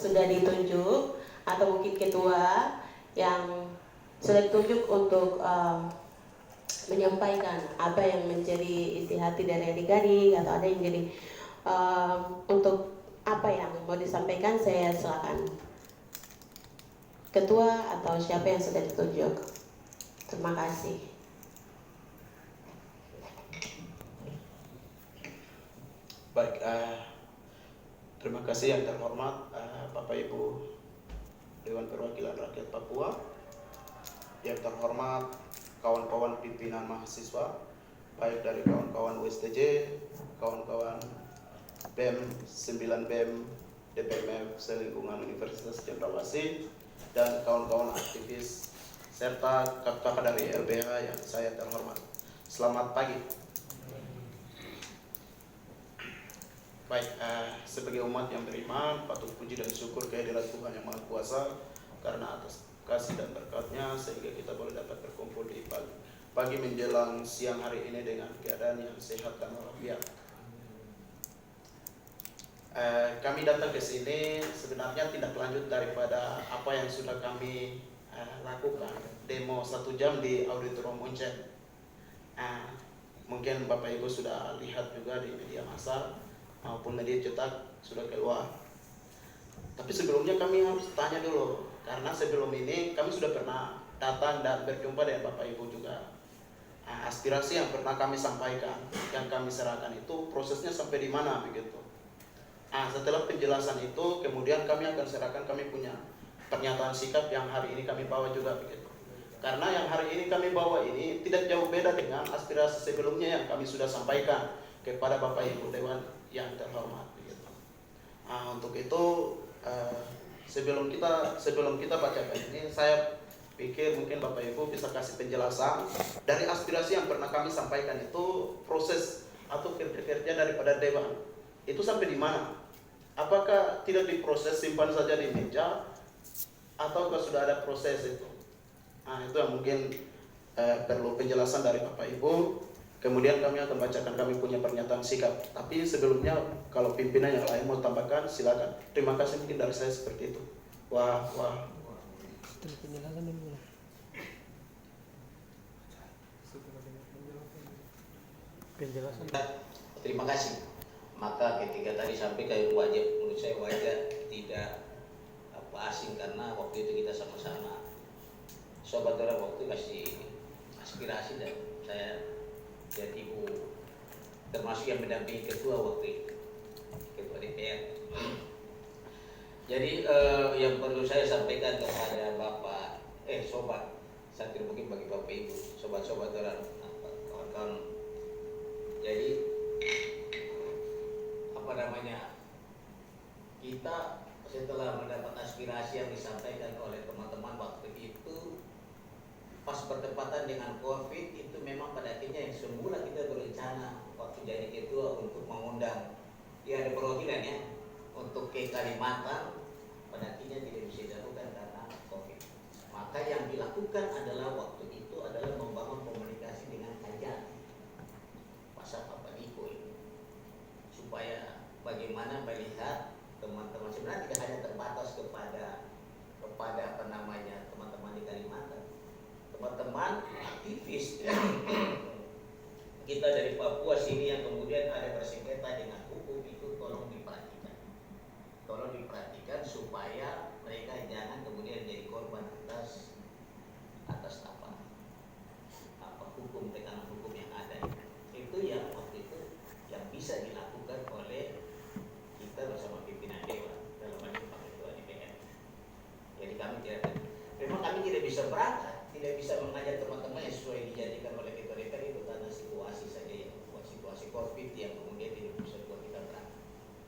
sudah ditunjuk atau mungkin ketua yang sudah ditunjuk untuk menyampaikan apa yang menjadi isi hati dari adik-adik atau ada yang jadi untuk apa yang mau disampaikan, saya silakan ketua atau siapa yang sudah ditunjuk. Terima kasih. Baik, terima kasih yang terhormat Bapak Ibu Dewan Perwakilan Rakyat Papua, yang terhormat kawan-kawan pimpinan mahasiswa, baik dari kawan-kawan USTJ, kawan-kawan BEM 9 BEM DPMF Selingkungan Universitas Cendrawasih, dan kawan-kawan aktivis serta kakak dari LBH yang saya terhormat. Selamat pagi. Baik, sebagai umat yang beriman, patut puji dan syukur kehadirat Tuhan Yang Maha Kuasa karena atas kasih dan berkat-Nya sehingga kita boleh dapat berkumpul di pagi menjelang siang hari ini dengan keadaan yang sehat dan walafiat. Kami datang ke sini sebenarnya tidak lanjut daripada apa yang sudah kami lakukan, demo 1 jam di Auditorium Munchen. Mungkin Bapak Ibu sudah lihat juga di media massa maupun media cetak sudah keluar. Tapi sebelumnya kami harus tanya dulu, karena sebelum ini kami sudah pernah datang dan berjumpa dengan Bapak Ibu juga. Aspirasi yang pernah kami sampaikan, yang kami serahkan itu prosesnya sampai di mana begitu. Setelah penjelasan itu, kemudian kami akan serahkan, kami punya pernyataan sikap yang hari ini kami bawa juga begitu. Karena yang hari ini kami bawa ini tidak jauh beda dengan aspirasi sebelumnya yang kami sudah sampaikan kepada Bapak Ibu Dewan yang terhormat begitu. Untuk itu sebelum kita bacakan ini, saya pikir mungkin Bapak Ibu bisa kasih penjelasan dari aspirasi yang pernah kami sampaikan itu, proses atau kerja-kerja daripada Dewan itu sampai di mana? Apakah tidak diproses simpan saja di meja, ataukah sudah ada proses itu? Itu yang mungkin perlu penjelasan dari Bapak Ibu. Kemudian kami akan bacakan kami punya pernyataan sikap. Tapi sebelumnya kalau pimpinan yang lain mau tambahkan, silakan. Terima kasih, mungkin dari saya seperti itu. Penjelasan. Terima kasih. Maka ketika tadi sampaikan wajib, menurut saya wajar, tidak asing, karena waktu itu kita sama-sama sobat orang waktu kasih aspirasi, dan saya dan Ibu termasuk yang mendampingi ketua waktu itu, ketua DPR. Jadi yang perlu saya sampaikan kepada Bapak, sobat, saya tidak mungkin bagi Bapak Ibu, sobat-sobat orang, kawan-kawan. Jadi kita setelah mendapat aspirasi yang disampaikan oleh teman-teman waktu itu, pas bertepatan dengan COVID itu, memang pada akhirnya yang semula kita berencana waktu jadi ketua untuk mengundang, ya ada perwakilan ya, untuk ke Kalimantan, pada akhirnya tidak bisa dilakukan karena COVID. Maka yang dilakukan adalah waktu itu adalah membangun komunikasi dengan Kajang, Pasar Papadiko ini, supaya bagaimana melihat teman-teman, sebenarnya tidak hanya terbatas kepada teman-teman di Kalimantan, teman-teman aktivis kita dari Papua sini yang kemudian ada bersengketa dengan hukum itu, tolong diperhatikan supaya mereka jangan kemudian jadi korban atas hukum, tekanan hukum yang ada. Itu yang waktu itu yang bisa dilakukan oleh kita bersama pimpinan Dewan, dalam hal ini Pak Ketua DPR. Jadi memang kami tidak bisa berangkat, tidak bisa mengajak teman-teman yang sesuai dijadikan oleh Ketua DPR itu karena situasi saja ya, situasi COVID yang kemudian tidak bisa buat kita berangkat.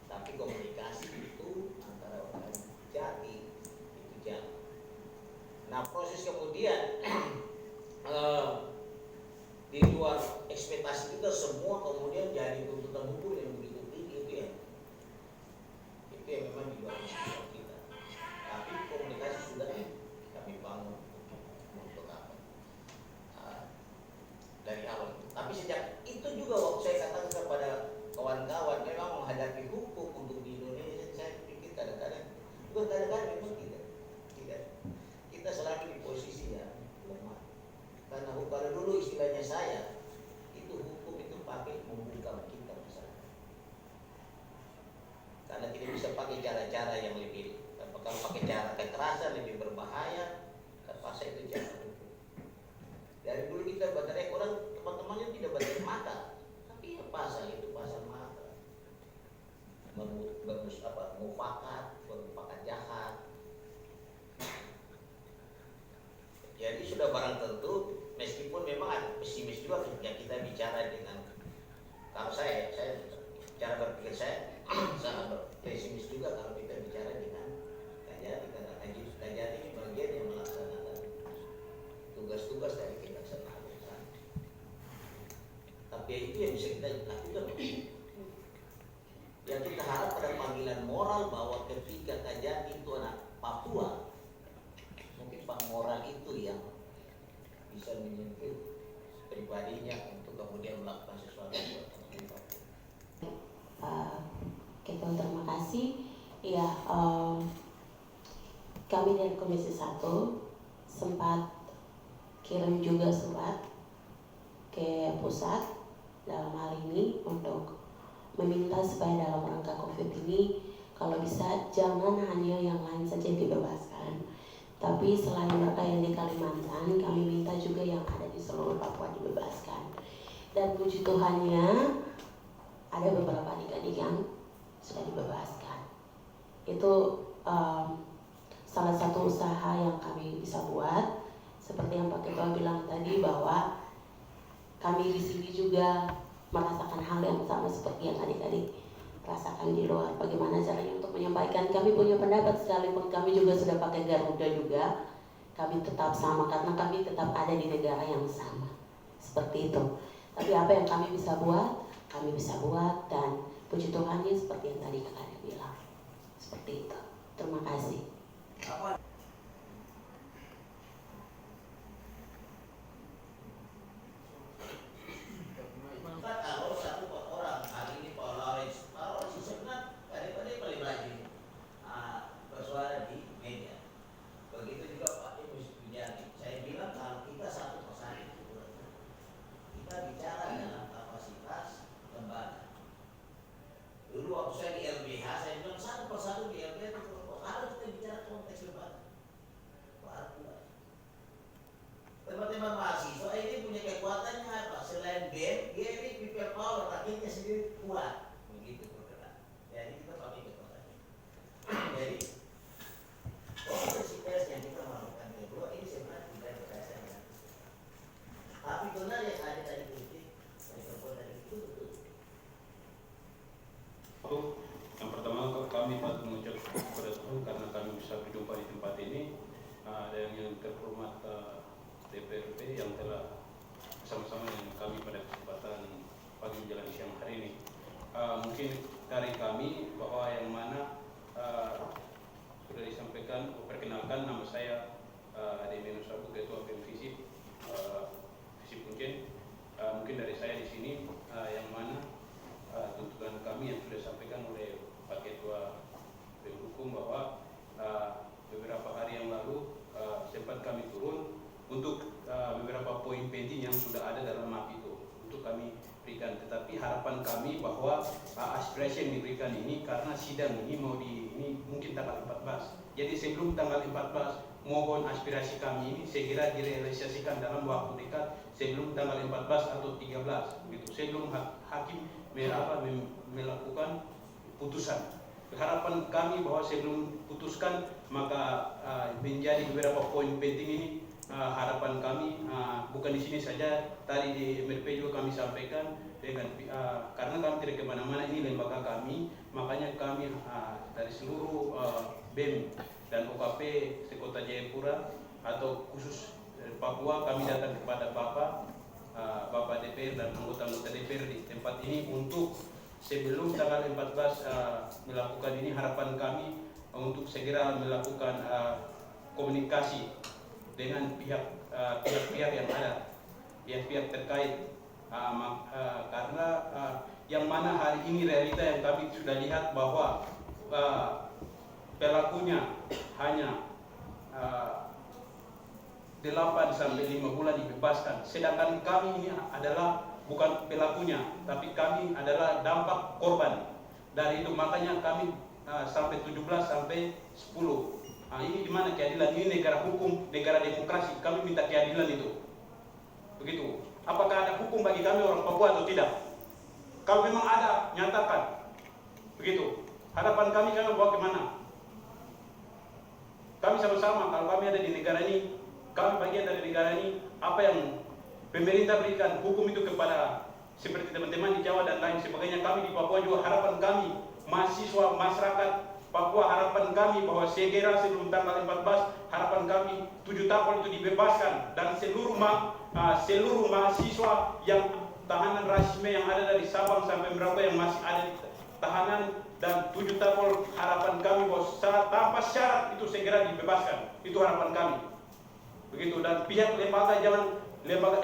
Tapi komunikasi itu antara orang Jati itu jalan. Nah, proses kemudian di luar ekspektasi kita semua, kemudian jadi tuntutan hukum yang begitu tinggi itu yang memang di luar ekspektasi kita. Tapi komunikasi sudah kami bangun Kadang-kadang memang tidak. Kita selalu di posisi yang lemah. Karena kalau dulu istilahnya saya, itu hukum itu pakai membungkam kita masalah. Karena tidak bisa pakai cara-cara yang lebih, kalau pakai cara kekerasan lebih berbahaya, terpaksa itu cara hukum. Dari dulu kita baca orang teman-temannya tidak baca mata, tapi ya pasal itu pasal mata. Mufakat jahat. Jadi sudah barang tentu, meskipun memang ada pesimis juga ketika kita bicara dengan, kalau saya cara berpikir saya sangat pesimis juga kalau kita bicara dengan Kajati, karena Kajati ini bagian yang melaksanakan tugas-tugas dari pelaksanaan. Tapi itu yang bisa kita lakukan. Yang kita harap pada panggilan moral bahwa ketika Kajati itu anak Papua, mungkin Pak moral itu yang bisa menyentuh pribadinya untuk kemudian melakukan sesuatu buat teman-teman Papua. Ketua, terima kasih. Ya, kami dari Komisi 1 sempat kirim juga surat ke pusat dalam hal ini untuk meminta supaya dalam rangka COVID ini kalau bisa jangan hanya yang lain saja yang dibebaskan, tapi selain mereka yang di Kalimantan, kami minta juga yang ada di seluruh Papua dibebaskan. Dan puji Tuhannya ada beberapa adik-adik yang sudah dibebaskan. Itu salah satu usaha yang kami bisa buat. Seperti yang Pak Ketua bilang tadi bahwa kami di sini juga merasakan hal yang sama seperti yang adik-adik rasakan di luar. Bagaimana caranya untuk menyampaikan kami punya pendapat, sekalipun kami juga sudah pakai Garuda juga, kami tetap sama karena kami tetap ada di negara yang sama. Seperti itu. Tapi apa yang kami bisa buat, kami bisa buat, dan puji Tuhannya seperti yang tadi kakak bilang. Seperti itu. Terima kasih. Kalau satu orang hari ini Pak Lawrence sebenarnya kadang-kadang paling rajin bersuara di media. Begitu juga Pak Wijanti. Saya bilang kalau kita satu persatu kita bicara dalam kapasitas lembaga. Dulu waktu saya di LBH, saya bilang satu persatu di LBH itu harus kita bicara konteks lembaga. Teman-teman mahasiswa ini punya kekuatannya apa? Selain BEM, dia ini people power, rakyatnya sendiri kuat. Begitu bergerak. Jadi kita pakai kekuatannya. Jadi kompleksitas yang kita melakukan kedua ini sebenarnya tidak berkaitan dengan. Tapi benar yang ada tadi kritik dari kekuatan itu betul. Yang pertama kami patut mengucapkan kepada Tuhan karena kami bisa berjumpa di tempat ini, dan yang terhormat DPRD yang telah bersama-sama dengan kami pada kesempatan pagi menjelang siang hari ini. Mungkin dari kami bahwa yang mana sudah disampaikan, perkenalkan nama saya Ade Menusabu, Ketua BEM Visip Punjen. Mungkin dari saya di sini yang mana tuntutan kami yang sudah disampaikan oleh Pak Ketua BEM Hukum bahwa beberapa hari yang lalu sempat kami turun untuk beberapa poin penting yang sudah ada dalam map itu untuk kami berikan. Tetapi harapan kami bahwa aspirasi yang diberikan ini karena sidang ini ini mungkin tanggal 14. Jadi sebelum tanggal 14 mohon aspirasi kami ini segera direalisasikan dalam waktu dekat sebelum tanggal 14 atau 13 begitu. Sebelum hakim melakukan putusan. Harapan kami bahwa sebelum putuskan maka menjadi beberapa poin penting ini. Harapan kami bukan di sini saja, tadi di MRP juga kami sampaikan dengan karena kami tidak kemana-mana, ini lembaga kami, makanya kami dari seluruh BEM dan OKP sekota Jayapura atau khusus Papua kami datang kepada Bapak DPR dan anggota-anggota DPR di tempat ini untuk sebelum tanggal 14 melakukan ini. Harapan kami untuk segera melakukan komunikasi dengan pihak-pihak yang ada, pihak-pihak terkait, karena yang mana hari ini realita yang kami sudah lihat bahwa pelakunya hanya 8 sampai 5 bulan dibebaskan, sedangkan kami ini adalah bukan pelakunya, tapi kami adalah dampak korban dari itu. Makanya kami sampai 17 sampai 10. Ini di mana keadilan? Ini negara hukum, negara demokrasi. Kami minta keadilan itu. Begitu. Apakah ada hukum bagi kami orang Papua atau tidak? Kalau memang ada, nyatakan. Begitu. Harapan kami bawa kemana? Kami sama-sama, kalau kami ada di negara ini, kami bagian dari negara ini, apa yang pemerintah berikan hukum itu kepada seperti teman-teman di Jawa dan lain sebagainya, kami di Papua juga harapan kami, mahasiswa, masyarakat Papua, harapan kami bahwa segera sebelum tanggal 14, harapan kami 7 tapol itu dibebaskan dan seluruh mahasiswa yang tahanan rasisme yang ada dari Sabang sampai Merauke yang masih ada di tahanan, dan 7 tapol, harapan kami bahwa tanpa syarat itu segera dibebaskan. Itu harapan kami. Begitu. Dan pihak lembaga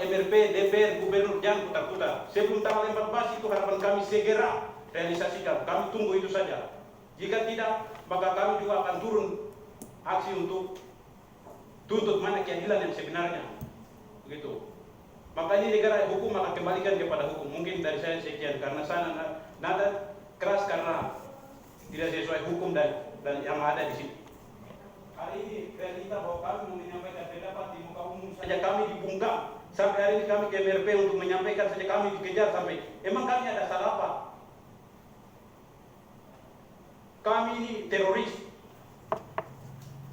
MRP, DPR, gubernur jangan putar-putar. Sebelum tanggal 14 itu harapan kami segera realisasikan. Kami tunggu itu saja. Jika tidak, maka kami juga akan turun aksi untuk tuntut mana keadilan yang sebenarnya. Begitu. Maka ini negara hukum, maka kembalikan kepada hukum. Mungkin dari saya sekian, karena saya nada keras karena tidak sesuai hukum dan yang ada di sini. Hari ini realita bahwa kami mau menyampaikan pendapat di muka umum saja kami dibungkam. Sampai hari ini kami ke MRP untuk menyampaikan saja kami dikejar sampai. Emang kami ada salah apa? Kami ini teroris.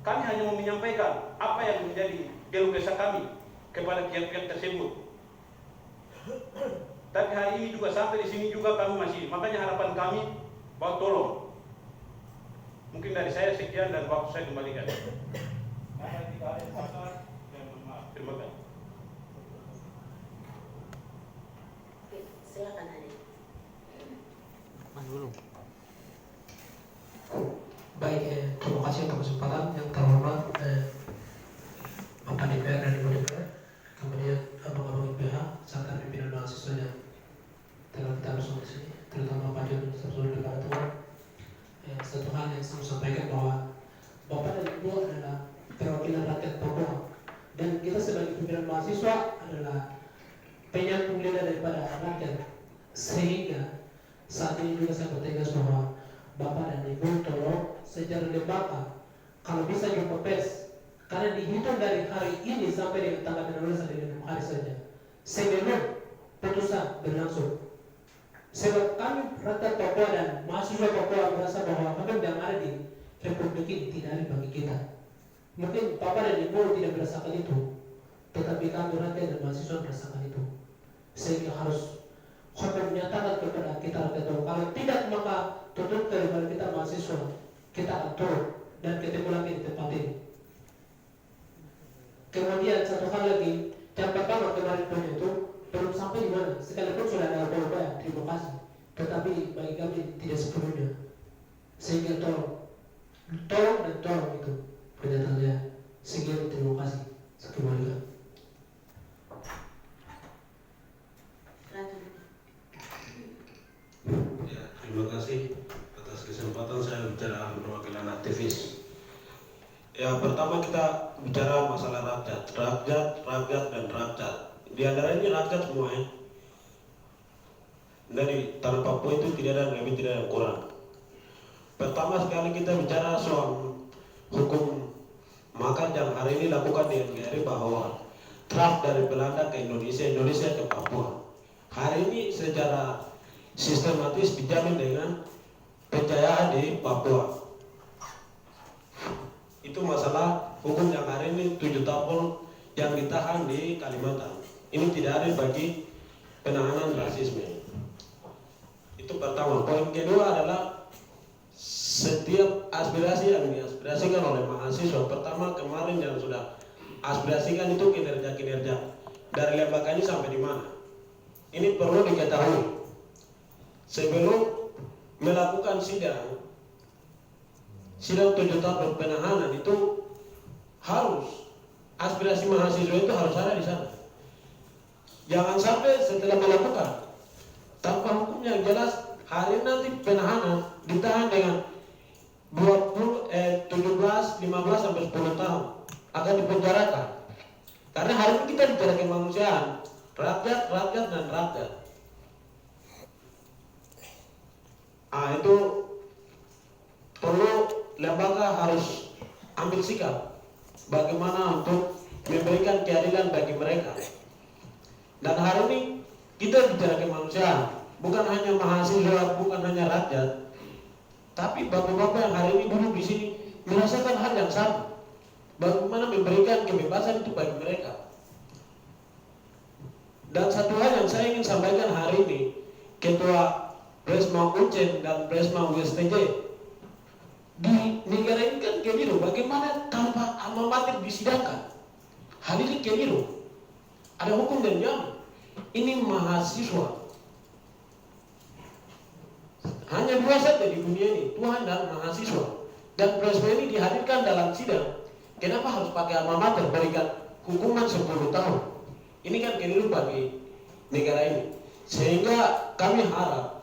Kami hanya mau menyampaikan apa yang menjadi keluh kesah kami kepada pihak-pihak tersebut. Tapi hari ini juga sampai di sini juga kami masih. Makanya harapan kami bahwa tolong. Mungkin dari saya sekian dan waktu saya kembalikan. Terima kasih. Oke, silakan Adi. Baik, terima kasih untuk kesempatan yang terhormat Bapak DPR dan Ibu DPR, kemudian abang-abang IPH, serta pimpinan mahasiswa yang telah kita bersama di sini, terutama Pak Jon Sabzul Dekat Tuhan. Satu hal yang saya sampaikan bahwa Bapak dan Ibu adalah perwakilan rakyat Papua, dan kita sebagai pimpinan mahasiswa adalah penyambung lidah daripada rakyat, sehingga saat ini juga saya bertegas bahwa Bapak dan Ibu tolong secara lembaga kalau bisa jumpa pers, karena dihitung dari hari ini sampai dengan tanggal 16 dari 6 hari saja sebelum putusan berlangsung. Sebab kami rakyat Papua dan mahasiswa Papua merasa bahwa memang yang ada di Republik ini tidak ada bagi kita. Mungkin Bapak dan Ibu tidak merasakan itu, tetapi kami rakyat dan mahasiswa merasakan itu. Sehingga harus hukum menyatakan kepada kita rakyat Papua. Kalau tidak, maka tutup daripada kita mahasiswa, kita akan turun dan ketemu lagi di tempat ini. Kemudian satu hal lagi, yang pertama kemarin punya itu belum sampai di mana, sekalipun sudah ada upaya, terima kasih, tetapi bagi kami tidak sepenuhnya. Sehingga tolong itu pernyataannya. Sekian, terima kasih. Sekian. Ya, terima kasih atas kesempatan saya bicara perwakilan aktivis. Ya, pertama kita bicara masalah rakyat dan rakyat. Di antara ini rakyat semua ya. Dari tanah Papua itu tidak ada yang lebih, tidak ada yang kurang. Pertama sekali kita bicara soal hukum, maka yang hari ini lakukan di NGRI bahwa draft dari Belanda ke Indonesia ke Papua. Hari ini secara sistematis dijamin dengan pencahayaan di Papua. Itu masalah hukum yang hari ini 7 tapol yang ditahan di Kalimantan. Ini tidak ada bagi penanganan rasisme. Itu pertama. Poin kedua adalah setiap aspirasi yang diaspirasikan oleh mahasiswa. Pertama kemarin yang sudah aspirasikan itu kinerja dari lembaganya sampai di mana. Ini perlu diketahui. Sebelum melakukan sidang 7 tahun penahanan itu harus aspirasi mahasiswa itu harus ada di sana. Jangan sampai setelah melakukan tanpa hukum yang jelas hari nanti penahanan ditahan dengan 17, 15 sampai 10 tahun akan dipenjarakan. Karena hari ini kita bicara kemanusiaan, rakyat dan rakyat. Itu perlu lembaga harus ambil sikap bagaimana untuk memberikan keadilan bagi mereka. Dan hari ini kita bicara kemanusiaan, bukan hanya mahasiswa, bukan hanya rakyat, tapi bapak-bapak yang hari ini duduk di sini merasakan hal yang sama. Bagaimana memberikan kebebasan itu bagi mereka. Dan satu hal yang saya ingin sampaikan hari ini, Ketua Presma Ucen dan Presma USTJ, di negara ini kan keliru. Bagaimana tanpa alma mater disidangkan? Hal ini keliru. Ada hukum dan jam. Ini mahasiswa. Hanya dua saja di dunia ini, Tuhan dan mahasiswa. Dan Presma ini dihadirkan dalam sidang. Kenapa harus pakai alma mater berikan hukuman 10 tahun? Ini kan keliru bagi negara ini. Sehingga kami harap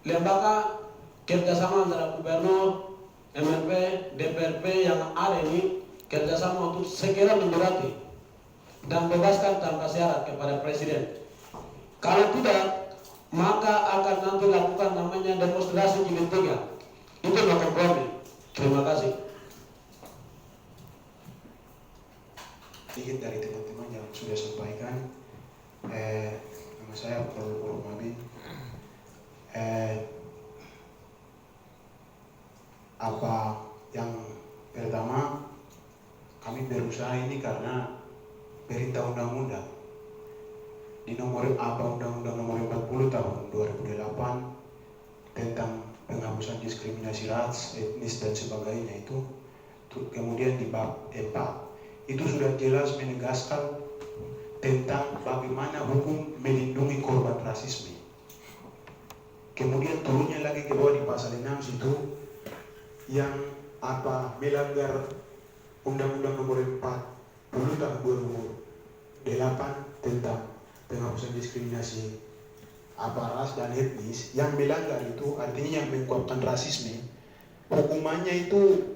lembaga kerjasama antara gubernur, MRP, DPRP yang ada ini kerjasama untuk segera menjurati dan bebaskan tanpa syarat kepada presiden. Kalau tidak, maka akan nanti lakukan namanya demonstrasi jilid 3. Itu no kompromi. Terima kasih. Sedikit dari teman-teman yang sudah sampaikan, nama saya Abdul Purwamadi. Apa yang pertama, kami berusaha ini karena perintah undang-undang di Undang-Undang Nomor 40 Tahun 2008 tentang penghapusan diskriminasi ras, etnis dan sebagainya itu, kemudian di bab 4 itu sudah jelas menegaskan tentang bagaimana hukum melindungi korban rasisme. Kemudian turunnya lagi ke bawah di pasal 6 situ yang melanggar Undang-Undang Nomor 40 Tahun 2008 tentang penghapusan diskriminasi ras dan etnis. Yang melanggar itu artinya yang menguapkan rasisme, hukumannya itu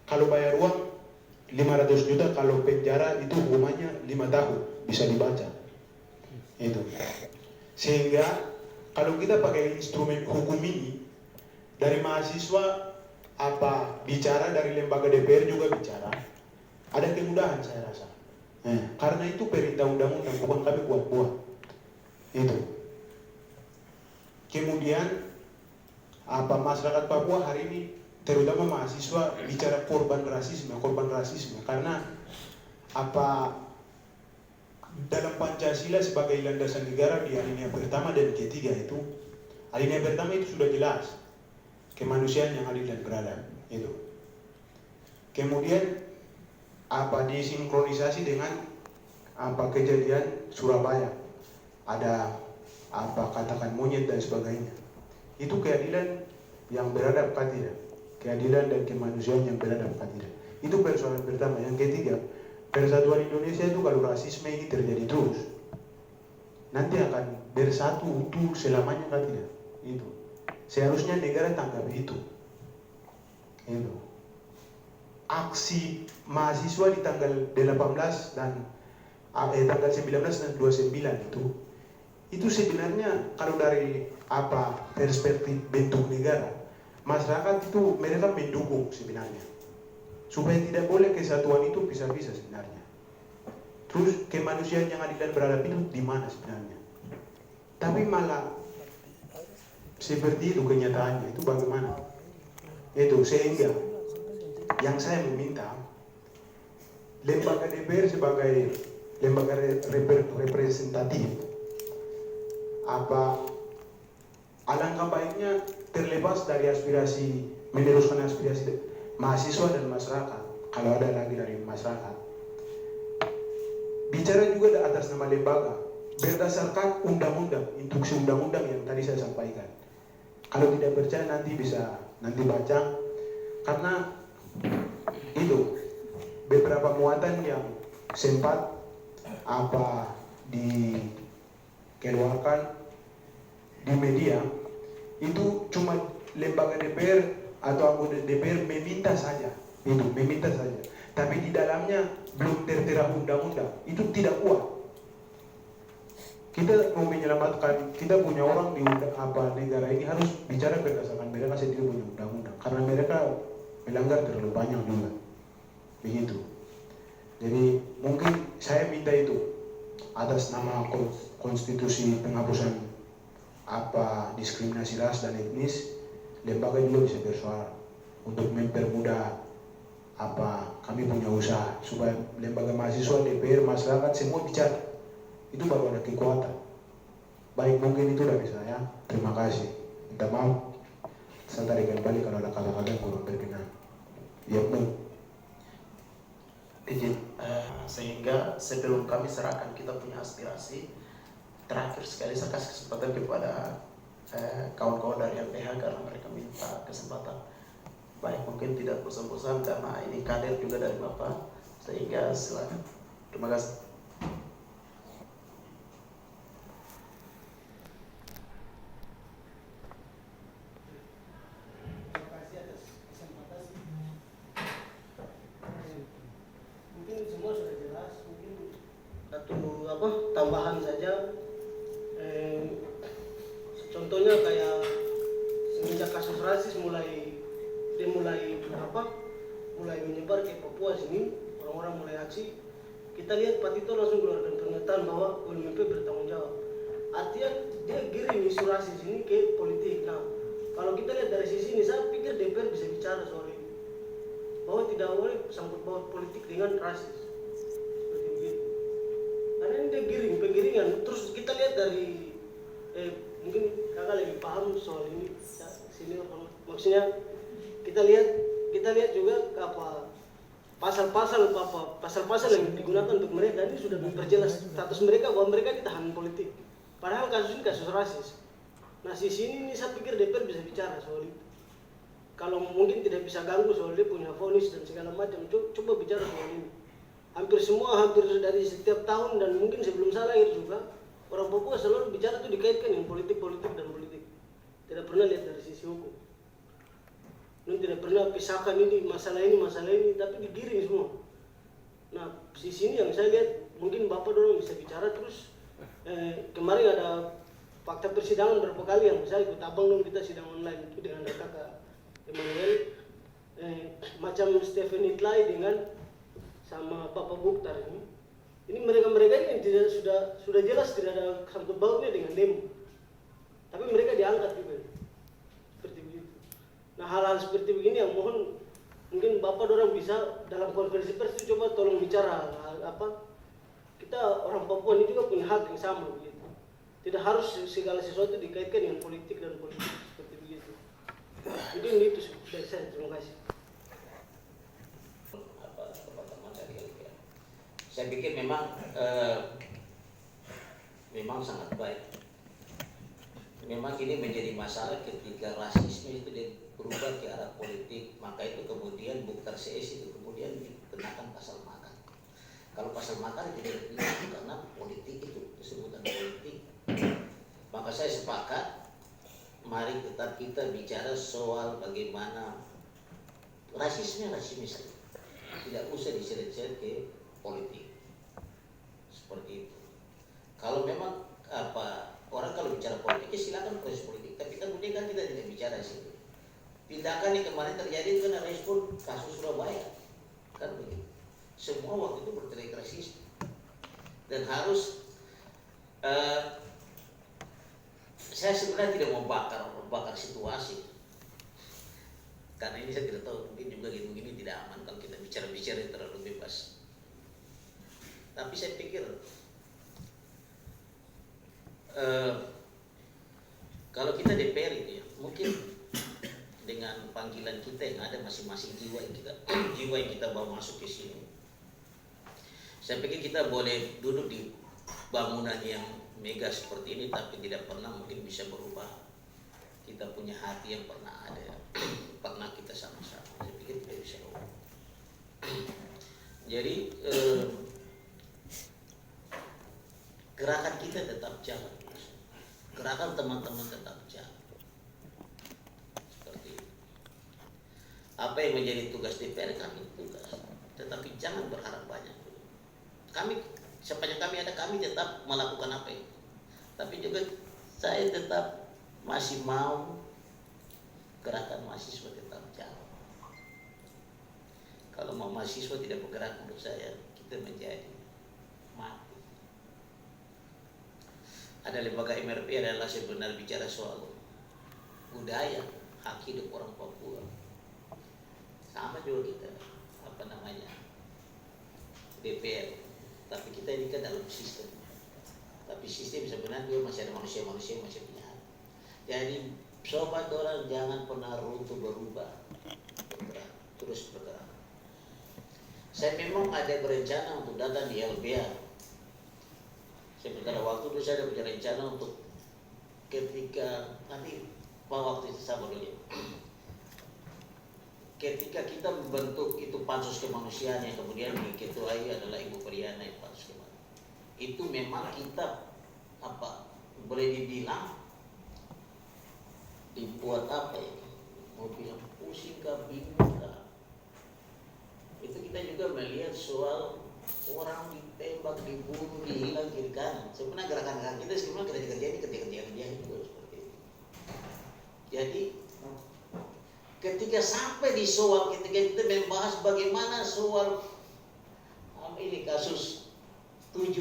kalau bayar uang 500 juta, kalau penjara itu hukumannya 5 tahun, bisa dibaca. Itu. Sehingga kalau kita pakai instrumen hukum ini, dari mahasiswa bicara, dari lembaga DPR juga bicara, ada kemudahan saya rasa. Karena itu perintah undang-undang, bukan kami buat-buat. Itu. Kemudian masyarakat Papua hari ini, terutama mahasiswa, bicara korban rasisme karena dalam Pancasila sebagai landasan negara di alinea pertama dan ketiga itu, alinea pertama itu sudah jelas kemanusiaan yang adil dan beradab itu. Kemudian disinkronisasi dengan kejadian Surabaya, ada katakan monyet dan sebagainya. Itu keadilan yang beradab kan tidak? Keadilan dan kemanusiaan yang beradab kan tidak? Itu persoalan pertama. Yang ketiga, persatuan Indonesia itu kalau rasisme ini terjadi terus, nanti akan bersatu utuh selamanya kan tidak? Itu. Seharusnya negara tanggap itu. Itu. Aksi mahasiswa di tanggal 18 dan tanggal 19 dan 29 itu sebenarnya kalau dari perspektif bentuk negara, masyarakat itu mereka mendukung sebenarnya supaya tidak boleh kesatuan itu bisa-bisa sebenarnya. Terus kemanusiaan yang adil dan beradab itu di mana sebenarnya? Tapi malah seperti itu kenyataannya. Itu bagaimana? Itu sehingga yang saya meminta lembaga DPR sebagai lembaga representatif, alangkah baiknya terlepas dari aspirasi, meneruskan aspirasi mahasiswa dan masyarakat, kalau ada lagi dari masyarakat, bicara juga atas nama lembaga berdasarkan undang-undang, instruksi undang-undang yang tadi saya sampaikan. Kalau tidak percaya nanti bisa baca, karena itu beberapa muatan yang sempat dikeluarkan di media itu cuma lembaga DPR atau anggota DPR meminta saja, itu meminta saja. Tapi di dalamnya belum tertera undang-undang, itu tidak kuat. Kita mau menyelamatkan, kita punya orang di negara ini harus bicara berdasarkan mereka sendiri punya undang-undang, karena mereka melanggar terlalu banyak juga, begitu. Jadi mungkin saya minta itu atas nama konstitusi penghapusan diskriminasi ras dan etnis, lembaga juga bisa bersuara untuk mempermudah kami punya usaha supaya lembaga mahasiswa, DPR, masyarakat semua bicara, itu baru ada kekuatan. Baik, mungkin itu dari saya. Terima kasih. Minta maaf saya tarik kembali kalau ada kata-kata yang kurang berkenan. Ya, izin, sehingga sebelum kami serahkan kita punya aspirasi, terakhir sekali saya kasih kesempatan kepada kawan-kawan dari LBH karena mereka minta kesempatan. Baik, mungkin tidak bosan-bosan karena ini kader juga dari Bapak, sehingga silakan. Terima kasih. Terima kasih atas kesempatan. Mungkin semua sudah jelas. Mungkin satu tambahan saja. Contohnya kayak semenjak kasus rasis mulai menyebar ke Papua sini, orang-orang mulai aksi. Kita lihat Pak Tito langsung keluarkan pernyataan bahwa UMP bertanggung jawab. Artinya dia giring isu rasis ini ke politik. Nah, kalau kita lihat dari sisi ini, saya pikir DPR bisa bicara soal ini, bahwa tidak boleh sangkut paut politik dengan rasis seperti begitu. Karena ini dia penggiringan. Terus kita lihat dari mungkin kakak lebih paham soal ini. Sini maksudnya kita lihat juga pasal-pasal yang digunakan untuk mereka ini sudah memperjelas status mereka bahwa mereka ditahan politik. Padahal kasus ini kasus rasis. Nah, di sini saya pikir DPR bisa bicara soal itu. Kalau mungkin tidak bisa ganggu soal dia punya vonis dan segala macam, coba bicara soal ini. Hampir dari setiap tahun dan mungkin sebelum saya lahir juga, orang Papua selalu bicara itu dikaitkan dengan politik dan politik. Tidak pernah lihat dari sisi hukum. Dan tidak pernah pisahkan ini masalah ini, tapi digiring semua. Nah, di sini yang saya lihat mungkin Bapak dorong bisa bicara terus. Kemarin ada fakta persidangan berapa kali yang saya ikut abang dong, kita sidang online itu dengan kakak Emmanuel, macam Stephen Itlai dengan sama Bapak Bukhtar ini. Ini mereka ini yang tidak sudah jelas tidak ada sangkut pautnya dengan demo, tapi mereka diangkat juga seperti begitu. Nah, hal-hal seperti begini yang mohon mungkin Bapak dorang bisa dalam konferensi pers itu coba tolong bicara kita orang Papua ini juga punya hak yang sama begitu. Tidak harus segala sesuatu dikaitkan dengan politik seperti begitu. Mungkin itu dari saya. Terima kasih. Teman-teman dari LBH, saya pikir memang sangat baik. Memang ini menjadi masalah ketika rasisme itu berubah ke arah politik, maka itu kemudian Bukhtar CS itu kemudian dikenakan pasal makar. Kalau pasal makar tidak dikenakan karena politik itu sebutan politik, maka saya sepakat. Mari tetap kita bicara soal bagaimana rasisme saja, tidak usah diseret-seret ke politik seperti itu. Kalau memang orang kalau bicara politik ya silakan proses politik, tapi kemudian kan kita tidak bicara di situ. Tindakan yang kemarin terjadi itu kan respon kasus Surabaya, kan begitu. Semua waktu itu berteriak rasis dan harus saya sebenarnya tidak mau bakar situasi, karena ini saya tidak tahu, mungkin juga gini tidak aman kalau kita bicara terlalu bebas. Tapi saya pikir kalau kita DPR itu ya, mungkin dengan panggilan kita yang ada masing-masing jiwa yang kita bawa masuk ke sini, saya pikir kita boleh duduk di bangunan yang mega seperti ini, tapi tidak pernah mungkin bisa berubah. Kita punya hati yang pernah ada, pernah kita sama-sama. Saya pikir tidak bisa berubah. Jadi gerakan kita tetap jalan, gerakan teman-teman tetap jalan seperti itu. yang menjadi tugas DPR kami tugas, tetapi jangan berharap banyak. Kami sepanjang kami ada, kami tetap melakukan apa itu. Tapi juga saya tetap masih mau gerakan mahasiswa tetap jalan. Kalau mau mahasiswa tidak bergerak, menurut saya kita menjadi mati. Ada lembaga MRP adalah sebenarnya bicara soal budaya, hak hidup orang Papua. Sama juga kita DPR, tapi kita ini kan dalam sistem. Tapi sistem sebenarnya juga masih ada manusia-manusia yang masih punya hak. Jadi sobat orang jangan pernah runtuh, berubah, bergerak, terus bergerak. Saya memang ada berencana untuk datang di LBH. Sebentar waktu itu saya ada punya rencana untuk ketika nanti waktu itu sama dulu. Ketika kita membentuk itu pansus kemanusiaan yang kemudian diketuai adalah Ibu Priana yang pansus kemanusiaan. Itu memang kita boleh dibilang dibuat mau bilang pusing kah, bingung kah. Itu kita juga melihat soal orang ditembak, dibunuh, dihilang kiri kanan. Sebenarnya gerakan-gerakan kita sebenarnya kerja-kerja ini kerja-kerja juga seperti itu. Jadi ketika sampai di soal, ketika kita membahas bagaimana soal ini kasus 7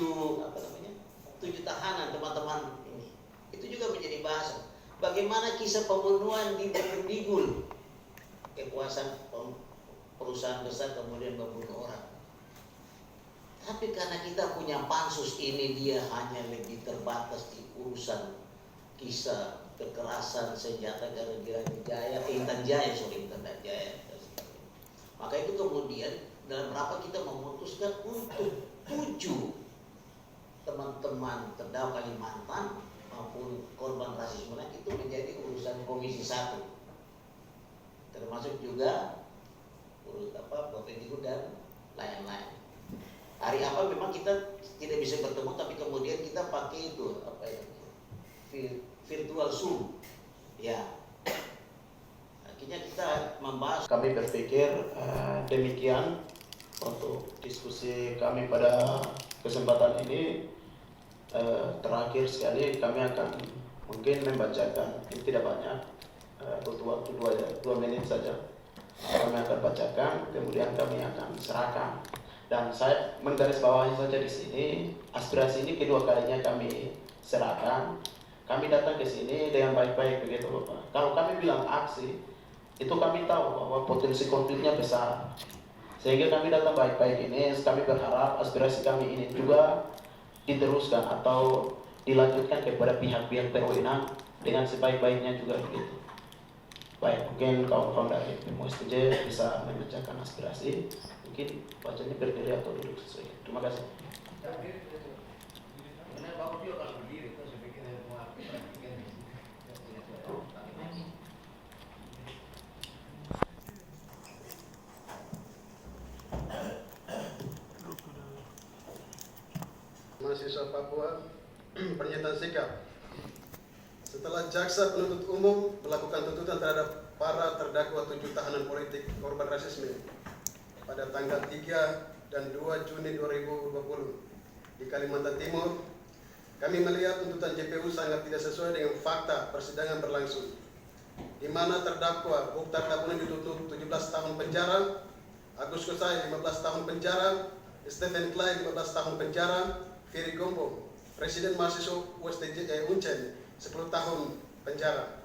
tahanan teman-teman ini, itu juga menjadi bahasan. Bagaimana kisah pembunuhan di Digul, kekuasaan perusahaan besar kemudian membunuh orang. Tapi karena kita punya pansus ini, dia hanya lebih terbatas di urusan kisah kekerasan senjata gara-gara Intan Jaya. Maka itu kemudian dalam rapat kita memutuskan untuk 7 teman-teman terdakwa Kalimantan maupun korban rasisme itu menjadi urusan Komisi 1, termasuk juga Bapetiku dan lain-lain. Hari apa memang kita tidak bisa bertemu, tapi kemudian kita pakai itu virtual Zoom, ya. Akhirnya kita membahas. Kami berpikir demikian untuk diskusi kami pada kesempatan ini. Terakhir sekali kami akan mungkin membacakan, ini tidak banyak, butuh waktu 2 menit saja. Kami akan bacakan, kemudian kami akan serahkan. Dan saya menggarisbawahi saja di sini, aspirasi ini kedua kalinya kami serahkan. Kami datang ke sini dengan baik-baik begitu Bapak. Kalau kami bilang aksi, itu kami tahu bahwa potensi konfliknya besar. Sehingga kami datang baik-baik ini, kami berharap aspirasi kami ini juga diteruskan atau dilanjutkan kepada pihak-pihak berwenang dengan sebaik-baiknya juga begitu. Baik, mungkin kawan-kawan dari PMUSTJ bisa membacakan aspirasi. Mungkin bacanya berdiri atau duduk sesuai. Terima kasih. Mahasiswa Papua, pernyataan sikap. Setelah jaksa penuntut umum melakukan tuntutan terhadap para terdakwa 7 tahanan politik korban rasisme pada tanggal 3 dan 2 Juni 2020 di Kalimantan Timur, kami melihat tuntutan JPU sangat tidak sesuai dengan fakta persidangan berlangsung, di mana terdakwa Mukhtar Kapunen dituntut 17 tahun penjara, Agus Kusai 15 tahun penjara, Stephen Klein 15 tahun penjara, Ferry Gombo, Presiden Mahasiswa USTJ Uncen 10 tahun penjara,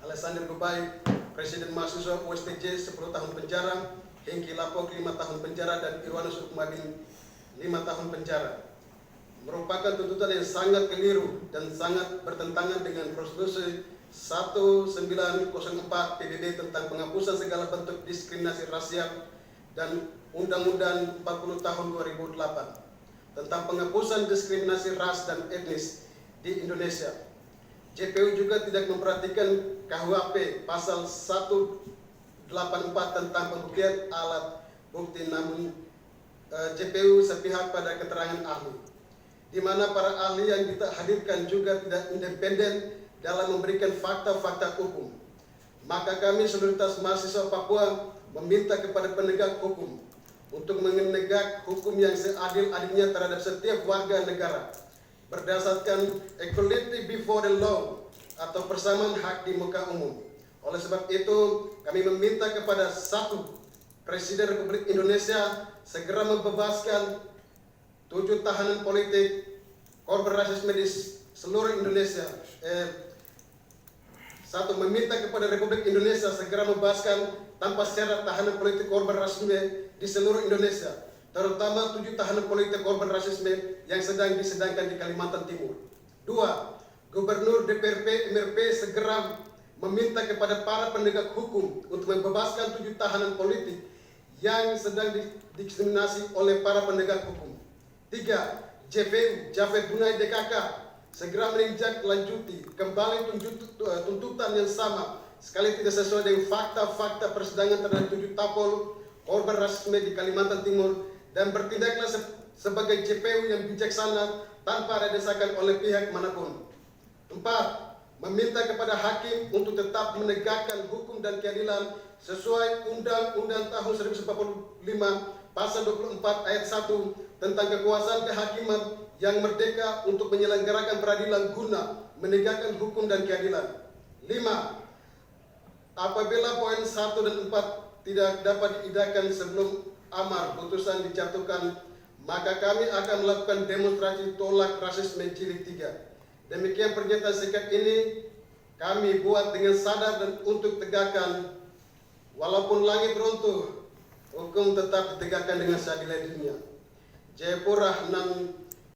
Alexander Gubai, Presiden Mahasiswa USTJ 10 tahun penjara, Hengki Lapok 5 tahun penjara, dan Irwanus Ukmadin 5 tahun penjara. Merupakan tuntutan yang sangat keliru dan sangat bertentangan dengan prosedur 1904 PBB tentang penghapusan segala bentuk diskriminasi rasial dan Undang-Undang 40 tahun 2008 tentang penghapusan diskriminasi ras dan etnis di Indonesia. JPU juga tidak memperhatikan KUHP pasal 184 tentang pembuktian alat bukti, namun JPU sepihak pada keterangan ahli, di mana para ahli yang kita hadirkan juga tidak independen dalam memberikan fakta-fakta hukum. Maka kami solidaritas mahasiswa Papua meminta kepada penegak hukum untuk menegak hukum yang seadil-adilnya terhadap setiap warga negara berdasarkan equality before the law atau persamaan hak di muka umum. Oleh sebab itu, kami meminta kepada satu, Presiden Republik Indonesia segera membebaskan 7 tahanan politik korban rasisme di seluruh Indonesia. Satu, meminta kepada Republik Indonesia segera membebaskan tanpa syarat tahanan politik korban rasisme di seluruh Indonesia, terutama 7 tahanan politik korban rasisme yang sedang disidangkan di Kalimantan Timur. 2. Gubernur, DPRP, MRP segera meminta kepada para penegak hukum untuk membebaskan 7 tahanan politik yang sedang didiskriminasi oleh para penegak hukum. 3. JPU, Javed Bunai DKK segera menindaklanjuti kembali tuntutan yang sama sekali tidak sesuai dengan fakta-fakta persidangan terhadap 7 tapol korban rasisme di Kalimantan Timur dan bertindaklah sebagai JPU yang bijaksana tanpa ada desakan oleh pihak manapun. 4. Meminta kepada hakim untuk tetap menegakkan hukum dan keadilan sesuai Undang-Undang tahun 1945 pasal 24 ayat 1 tentang kekuasaan kehakiman yang merdeka untuk menyelenggarakan peradilan guna menegakkan hukum dan keadilan. 5. Apabila poin 1 dan 4 tidak dapat diindahkan sebelum amar putusan dijatuhkan, maka kami akan melakukan demonstrasi tolak rasisme jilid 3. Demikian pernyataan sikap ini kami buat dengan sadar dan untuk tegakkan, walaupun langit runtuh, hukum tetap ditegakkan dengan seadil-adilnya. Jayapura 6